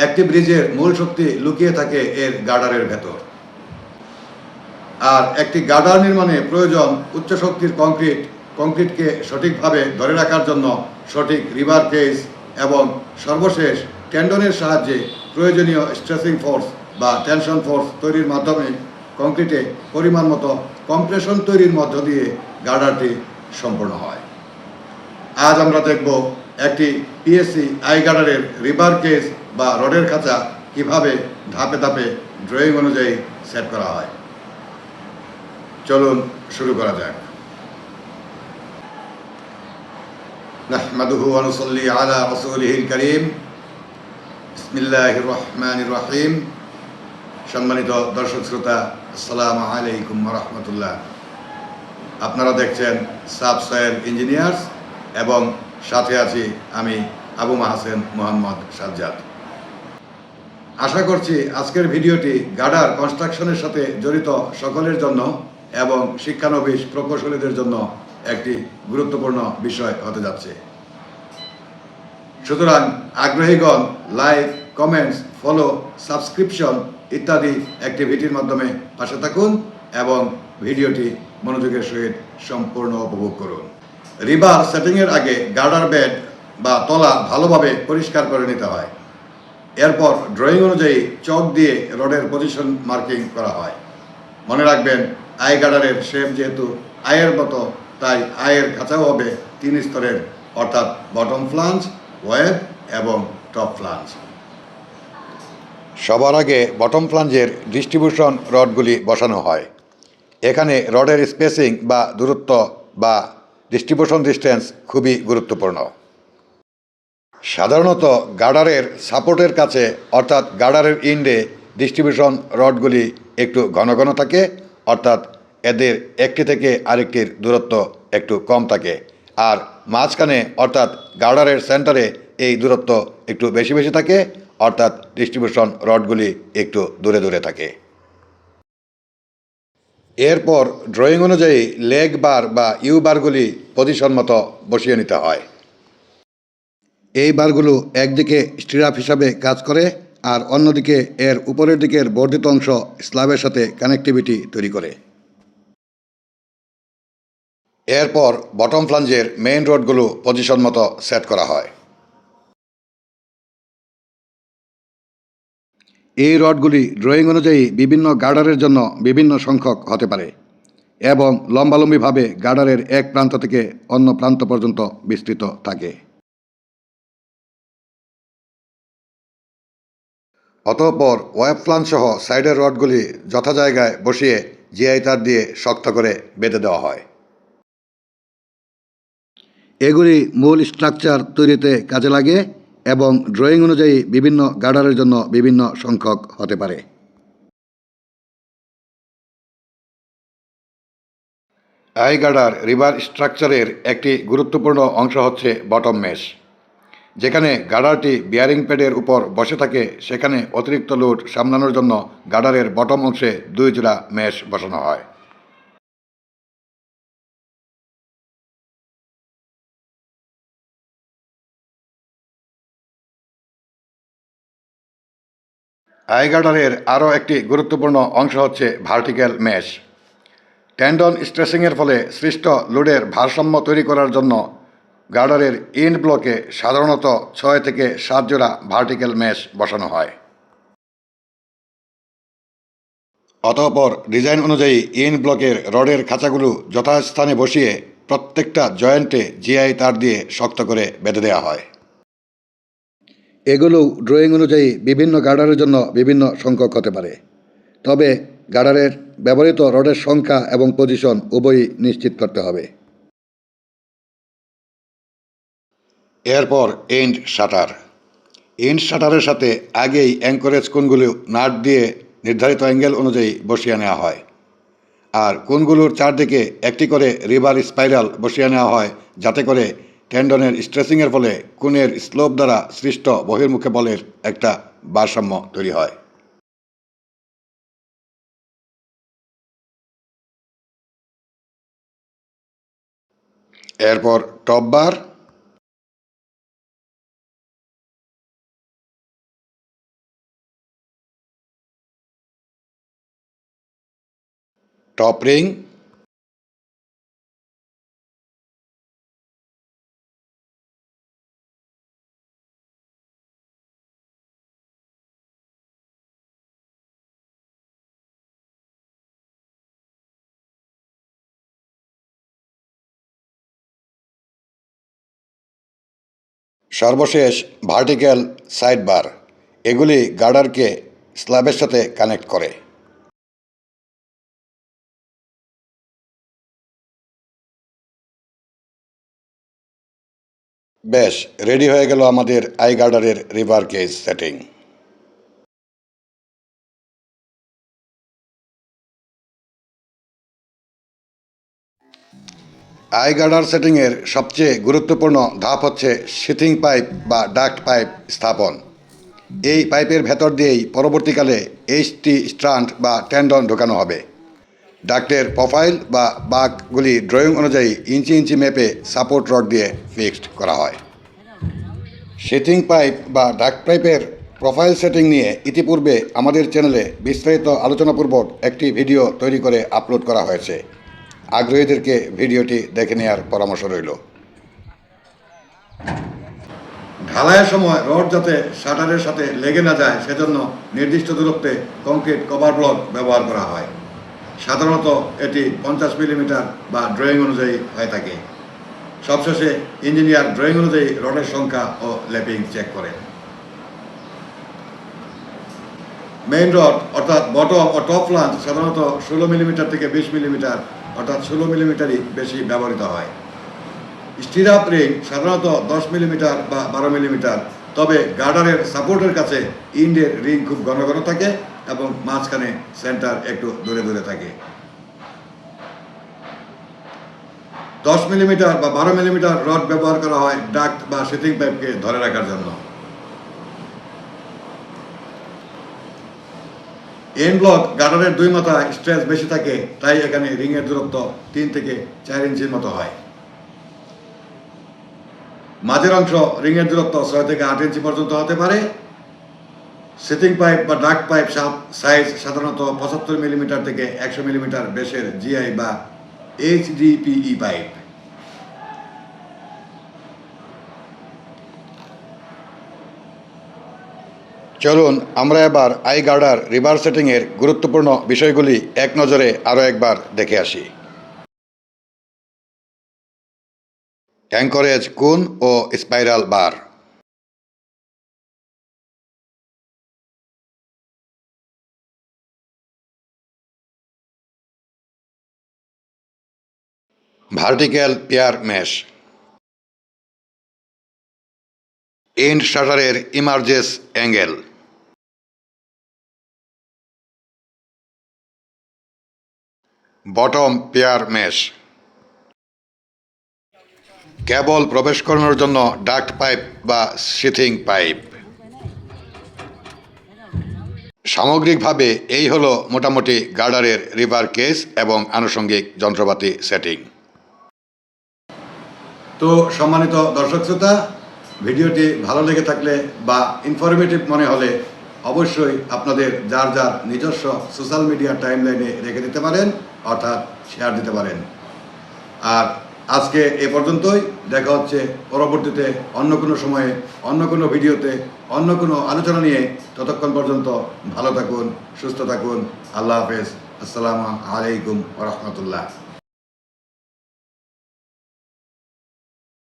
একটি ব্রিজের মূল শক্তি লুকিয়ে থাকে এর গার্ডারের ভেতর। আর একটি গার্ডার নির্মাণে প্রয়োজন উচ্চ শক্তির কংক্রিটকে সঠিকভাবে ধরে রাখার জন্য সঠিক রিভার কেজ এবং সর্বশেষ টেন্ডনের সাহায্যে প্রয়োজনীয় স্ট্রেসিং ফোর্স বা টেনশন ফোর্স তৈরির মাধ্যমে কংক্রিটে পরিমাণ মতো কম্প্রেশন তৈরির মধ্য দিয়ে গার্ডারটি সম্পূর্ণ হয়। আজ আমরা দেখব একটি পিএসসি আই গার্ডারের রিভার কেজ বা রডের খাঁচা কিভাবে ধাপে ধাপে ড্রয়িং অনুযায়ী সেট করা হয়। চলুন শুরু করা যাক। নাহমাদুহু ওয়া নুসাল্লি আলা রাসূলিহিল কারীম। বিসমিল্লাহির রহমানির রহিম। সম্মানিত দর্শক শ্রোতা, আসসালামু আলাইকুম ওয়া রাহমাতুল্লাহ। আপনারা দেখছেন সাবসয়েল ইঞ্জিনিয়ার্স এবং সাথে আছি আমি আবু মাহসেন মোহাম্মদ সাজ্জাদ। আশা করছি আজকের ভিডিওটি গার্ডার কনস্ট্রাকশনের সাথে জড়িত সকলের জন্য এবং শিক্ষানবিশ প্রকৌশলীদের জন্য একটি গুরুত্বপূর্ণ বিষয় হতে যাচ্ছে। সুতরাং আগ্রহীগণ লাইক, কমেন্টস, ফলো, সাবস্ক্রিপশন ইত্যাদি অ্যাক্টিভিটির মাধ্যমে পাশে থাকুন এবং ভিডিওটি মনোযোগের সহিত সম্পূর্ণ উপভোগ করুন। রিভার সেটিংয়ের আগে গার্ডার বেড বা তলা ভালোভাবে পরিষ্কার করে নিতে হয়। এরপর ড্রয়িং অনুযায়ী চক দিয়ে রডের পজিশন মার্কিং করা হয়। মনে রাখবেন, আই গার্ডারের শেপ যেহেতু আয়ের মতো, তাই আয়ের খাঁচাও হবে 3 স্তরের, অর্থাৎ বটম ফ্লাঞ্জ, ওয়েব এবং টপ ফ্লাঞ্জ। সবার আগে বটম ফ্লাঞ্জের ডিস্ট্রিবিউশন রডগুলি বসানো হয়। এখানে রডের স্পেসিং বা দূরত্ব বা ডিস্ট্রিবিউশন ডিস্টেন্স খুবই গুরুত্বপূর্ণ। সাধারণত গার্ডারের সাপোর্টের কাছে অর্থাৎ গার্ডারের ইন্ডে ডিস্ট্রিবিউশন রডগুলি একটু ঘন ঘন থাকে, অর্থাৎ এদের একটি থেকে আরেকটির দূরত্ব একটু কম থাকে। আর মাঝখানে অর্থাৎ গার্ডারের সেন্টারে এই দূরত্ব একটু বেশি বেশি থাকে, অর্থাৎ ডিস্ট্রিবিউশন রডগুলি একটু দূরে দূরে থাকে। এরপর ড্রয়িং অনুযায়ী লেগ বার বা ইউ বারগুলি পজিশন মতো বসিয়ে নিতে হয়। এই বারগুলো একদিকে স্টিরাপ হিসাবে কাজ করে আর অন্যদিকে এর উপরের দিকের বর্ধিত অংশ স্ল্যাবের সাথে কানেক্টিভিটি তৈরি করে। এরপর বটম ফ্লাঞ্জের মেইন রডগুলো পজিশন মতো সেট করা হয়। এই রডগুলি ড্রয়িং অনুযায়ী বিভিন্ন গার্ডারের জন্য বিভিন্ন সংখ্যক হতে পারে এবং লম্বালম্বিভাবে গার্ডারের এক প্রান্ত থেকে অন্য প্রান্ত পর্যন্ত বিস্তৃত থাকে। অতঃপর ওয়েব ফ্লাঞ্জ সহ সাইডের রডগুলি যথা জায়গায় বসিয়ে জিআই তার দিয়ে শক্ত করে বেঁধে দেওয়া হয়। এগুলি মূল স্ট্রাকচার তৈরিতে কাজে লাগে এবং ড্রয়িং অনুযায়ী বিভিন্ন গার্ডারের জন্য বিভিন্ন সংখ্যক হতে পারে। আই গার্ডার রিভার স্ট্রাকচারের একটি গুরুত্বপূর্ণ অংশ হচ্ছে বটম মেশ। যেখানে গার্ডারটি বিয়ারিং প্যাডের উপর বসে থাকে, সেখানে অতিরিক্ত লোড সামলানোর জন্য গার্ডারের বটম অংশে 2 জোড়া মেশ বসানো হয়। আই গার্ডারের আরও একটি গুরুত্বপূর্ণ অংশ হচ্ছে ভার্টিক্যাল মেশ। টেন্ডন স্ট্রেসিংয়ের ফলে সৃষ্ট লোডের ভারসাম্য তৈরি করার জন্য গার্ডারের ইন্ড ব্লকে সাধারণত 6 থেকে 7 জোড়া ভার্টিক্যাল মেশ বসানো হয়। অতঃপর ডিজাইন অনুযায়ী ইন ব্লকের রডের খাঁচাগুলো যথাস্থানে বসিয়ে প্রত্যেকটা জয়েন্টে জিআই তার দিয়ে শক্ত করে বেঁধে দেওয়া হয়। এগুলো ড্রয়িং অনুযায়ী বিভিন্ন গার্ডারের জন্য বিভিন্ন সংখ্যক হতে পারে, তবে গার্ডারের ব্যবহৃত রডের সংখ্যা এবং পজিশন উভয়ই নিশ্চিত করতে হবে। এরপর এন্ড শাটার। এন্ড শাটারের সাথে আগেই অ্যাঙ্করেজ কোণগুলো নাট দিয়ে নির্ধারিত অ্যাঙ্গেল অনুযায়ী বসিয়ে নেওয়া হয়, আর কোণগুলোর চারদিকে একটি করে রিভার স্পাইরাল বসিয়ে নেওয়া হয়, যাতে করে টেন্ডনের স্ট্রেসিংয়ের ফলে কোণের স্লোপ দ্বারা সৃষ্ট বহির্মুখে বলের একটা ভারসাম্য তৈরি হয়। এরপর টপ বার, টপ রিং, সর্বশেষ ভার্টিক্যাল সাইড বার। এগুলি গার্ডারকে স্ল্যাবের সাথে কানেক্ট করে। বেশ, রেডি হয়ে গেল আমাদের আই গার্ডারের রিভার কেজ সেটিং। আই গার্ডার সেটিংয়ের সবচেয়ে গুরুত্বপূর্ণ ধাপ হচ্ছে শিথিং পাইপ বা ডাক্ট পাইপ স্থাপন। এই পাইপের ভেতর দিয়েই পরবর্তীকালে এইচটি স্ট্রান্ড বা টেন্ডন ঢোকানো হবে। ডাক্টের প্রোফাইল বা বাঁকগুলি ড্রয়িং অনুযায়ী ইঞ্চি ইঞ্চি মেপে সাপোর্ট রড দিয়ে ফিক্সড করা হয়। শিথিং পাইপ বা ডাক্ট পাইপের প্রোফাইল সেটিং নিয়ে ইতিপূর্বে আমাদের চ্যানেলে বিস্তারিত আলোচনাপূর্বক একটি ভিডিও তৈরি করে আপলোড করা হয়েছে। আগ্রহীদেরকে ভিডিওটি দেখে নেওয়ার পরামর্শ রইল। ঢালাইয়ের সময় রড যাতে শাটারের সাথে লেগে না যায় সেজন্য নির্দিষ্ট দূরত্বে কংক্রিট কভার ব্লক ব্যবহার করা হয়। সাধারণত এটি 50 মিলিমিটার বা ড্রয়িং অনুযায়ী হয়ে থাকে। সবশেষে ইঞ্জিনিয়ার ড্রয়িং অনুযায়ী রডের সংখ্যা ও ল্যাপিং চেক করেন। মেইন রড অর্থাৎ বটম ও টপ ফ্লাঞ্জ সাধারণত 16 মিলিমিটার থেকে 20 মিলিমিটার অর্থাৎ 16 মিলিমিটারই বেশি ব্যবহৃত হয়। স্টিরাপ রিং সাধারণত 10 মিলিমিটার বা 12 মিলিমিটার, তবে গার্ডারের সাপোর্টের কাছে ইন্ডের রিং খুব ঘন ঘন থাকে এবং মাঝখানে সেন্টার একটু দূরে দূরে থাকে। 10 মিলিমিটার বা 12 মিলিমিটার রড ব্যবহার করা হয় ডাক্ট বা শিথিং পাইপকে ধরে রাখার জন্য। এন্ড ব্লক গার্ডারের দুই মাথায় স্ট্রেস বেশি থাকে, তাই এখানে রিংয়ের দূরত্ব 3 থেকে 4 ইঞ্চির মতো হয়। মাঝের অংশ রিংয়ের দূরত্ব 6 থেকে 8 ইঞ্চি পর্যন্ত হতে পারে। শিথিং পাইপ বা ডাক্ট পাইপ সাইজ সাধারণত 75 মিলিমিটার থেকে 100 মিলিমিটার বেসের জিআই বা এইচডিপিই পাইপ। চলুন আমরা এবার আই গার্ডার রিভার সেটিংয়ের গুরুত্বপূর্ণ বিষয়গুলি এক নজরে আরও একবার দেখে আসি। অ্যাঙ্করেজ কোন ও spiral bar. Vertical pair mesh. End শাটারের emergence angle. Bottom pair mesh. Cable প্রবেশ করানোর জন্য ডাক্ট পাইপ বা শিথিং পাইপ। সামগ্রিকভাবে এই হলো মোটামুটি গার্ডারের রিভার কেস এবং আনুষঙ্গিক যন্ত্রপাতি সেটিং। তো সম্মানিত দর্শক শ্রোতা, ভিডিওটি ভালো লেগে থাকলে বা ইনফরমেটিভ মনে হলে অবশ্যই আপনাদের যার যার নিজস্ব সোশ্যাল মিডিয়া টাইমলাইনে রেখে দিতে পারেন, অর্থাৎ শেয়ার দিতে পারেন। আর আজকে এ পর্যন্তই। দেখা হচ্ছে পরবর্তীতে অন্য কোনো সময়ে, অন্য কোনো ভিডিওতে, অন্য কোনো আলোচনা নিয়ে। ততক্ষণ পর্যন্ত ভালো থাকুন, সুস্থ থাকুন। আল্লাহ হাফেজ। আসসালামু আলাইকুম ওয়া রাহমাতুল্লাহ।